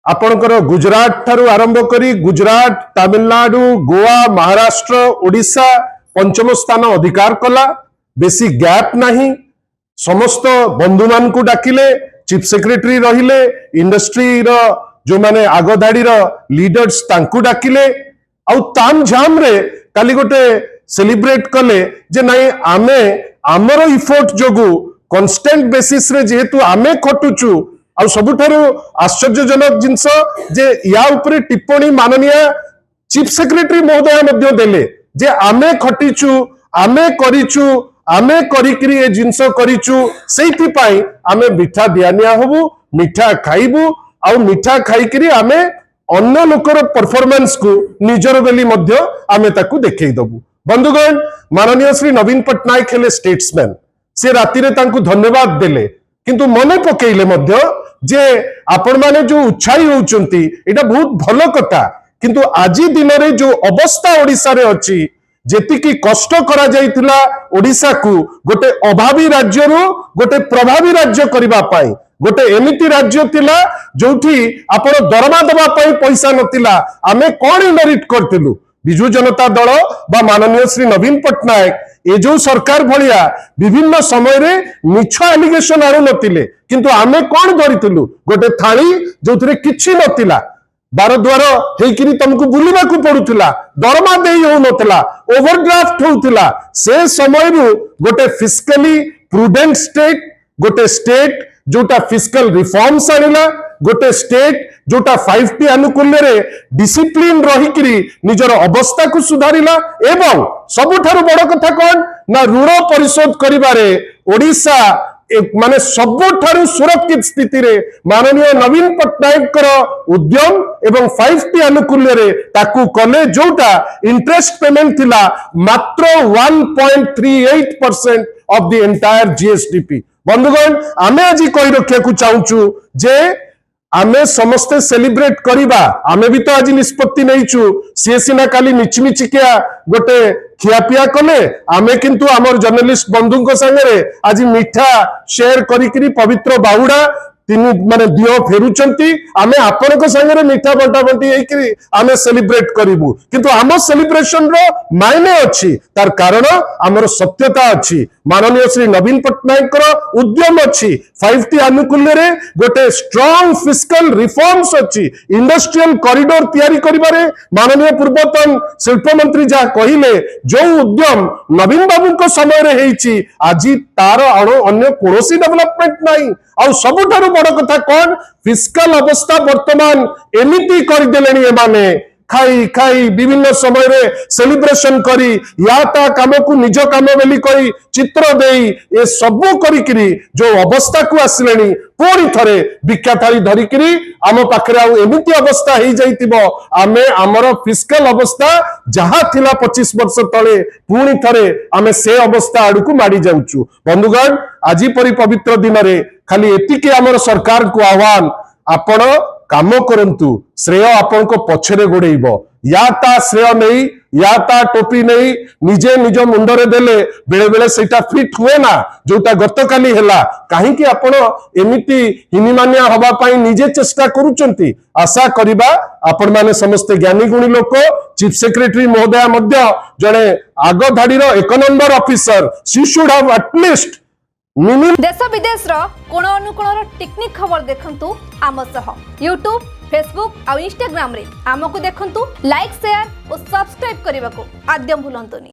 आपणकर गुजरात ठारू आरंभ करी गुजरात तमिलनाडु गोवा महाराष्ट्र ओडिशा पंचम स्थान अधिकार कला बेसी गैप नहीं समस्त बंधु मान को डाकिले चीफ सेक्रेटरी रहिले इंडस्ट्री रो जो माने आगधाड़ी लीडर्स तांकु डाकिले आउ ताम झाम रे काली गोटे सेलिब्रेट कले जे नहीं आमे आमर इफोर्ट जोगु कांस्टेंट बेसिस रे जेहेतु आमे खटुचु आ सबुठारु आश्चर्यजनक जिनस जे या उपरे टिप्पणी माननीय चीफ सेक्रेटरी महोदय मध्य देले जे आमे खटिचु आमे करिचु आमे करिकरी ए जिनस करिचु सेति पई आमे मिठा दियानिया होबु मिठा खाइबु आ मिठा खाइकरी आमे अन्य लोकर परफॉर्मेंस को निजर बेली मध्य आमे ताकू देखै दबु। बंधुगण माननीय श्री नवीन पट्टनायक हेले स्टेट्समैन से राति रे तांकू धन्यवाद देले किंतु मने पकेइले मध्य जे आपण माने जो उत्साही होउचंती एटा बहुत भलो कथा किंतु आजी दिन रे जो अवस्था ओडिसा रे अछि जेतिकी कष्ट करा जाइतिला ओडिसा को गोटे अभावी राज्य रो गोटे प्रभावी राज्य करबा पाई गोटे एमिति राज्य तिला जोठी आपण दरमा दबा पाई पैसा नतिला आमे कोन इनहेरिट करतिलु बिजू जनता दल बा माननीय श्री नवीन पट्टनायक ए जो सरकार भलिया विभिन्न समय रे मिछ एलिगेशन आरो नतिले किंतु आमे कोन धरितिलु गोटे थाली जोथरे किछि नतिला बार द्वार हेकिरी तुमको बुलिबा को पडुतिला दरमा देई हो नतला ओवरड्राफ्ट होउतिला से समय रु गोटे फिस्कली प्रूडेंट स्टेट गोटे स्टेट जोटा फिस्कल रिफॉर्म्स आनिला गोटे स्टेट जोटा 5T अनुकूल्य रे डिसिप्लिन रहिकरी निजर अवस्था को सुधारिला एवं सबुठारु बड़ कथा कोन ना ऋण परिशोध करिबारे ओडिसा माने सबुठारु सुरक्षित स्थिति रे माननीय नवीन पट्टनायक उद्यम एवं 5T अनुकूल्य रे ताकू कले जोटा इंटरेस्ट पेमेंट थिला मात्र 1.38% ऑफ द एंटायर जीएसडीपी। बंधुगण आमे आज कही रखा को चाहूचु जे आमे समस्ते सेलिब्रेट करिबा आमे भी तो आज निष्पत्ति नहींचु सी सीना काली मिचमिचिकिया गोटे खियापिया कले आमे किंतु आमर जर्नलिस्ट बंधु संगे आज मिठा शेयर करी पवित्र बाहुड़ा तीन माने दियो फेरुचंती आमे आपनको संगे मिठा बंटा बंटी हेकरी आमे सेलिब्रेट करिवु किंतु आम सेलिब्रेशन रो मायने अछि तार कारण आमर सत्यता अछि माननीय श्री नवीन पट्टनायक उद्यम अछि 5T अनुकूल्य रे गोटे स्ट्रांग फिस्कल रिफॉर्म्स अछि इंडस्ट्रियल कॉरिडोर तयारी करिबारे माननीय पूर्वतन शिल्प मंत्री जा कहिले जो उद्यम नवीन बाबू को समय रे हेछि आजी तार अन्य कोनोसी डेवलपमेंट नाही आ सबुठारु बड़ कथा कौन फिस्कल अवस्था वर्तमान एमिति कर देलेनी एमाने खाई खाई विभिन्न समय रे सेलिब्रेशन करी या ता काम को निज काम बेली करी चित्र देई ए सबु करिकरी जो अवस्था को आसिलेनी पूरी थरे भिक्षा थाली धरिकरी आम पाखरे आ एमिति अवस्था हो जाइतिबो आमे आमर फिस्कल अवस्था जहा थिला 25 वर्ष तले पूरी थरे आमे से अवस्था आडू को माडी जाउचु। बंधुगण आजी परि पवित्र दिन रे खाली एतिके आमर सरकार को आह्वान आपण काम करंतु श्रेय आपण को पछरे गोड़ेइबो या ता श्रेय नहीं या ता टोपी नहीं निजे निज मुंडरे देले बेले बेले सेटा फिट हुए ना जोटा गतकाली हैला काहे कि आपण एमिति हिनिमानिया हवा पाई निजे चेष्टा करूचंती आशा करिबा आपण माने समस्त ज्ञानी गुणी लोक चीफ सेक्रेटरी महोदय मध्य जणे आग धाडी रो 1 number officer she should have at least देश विदेश कोण अनुकोण टेक्निक खबर देखंतु आम सह यूट्यूब फेसबुक और इंस्टाग्राम रे आमको देखंतु लाइक शेयर और सब्सक्राइब करने को आद्यम भूलंतुनी।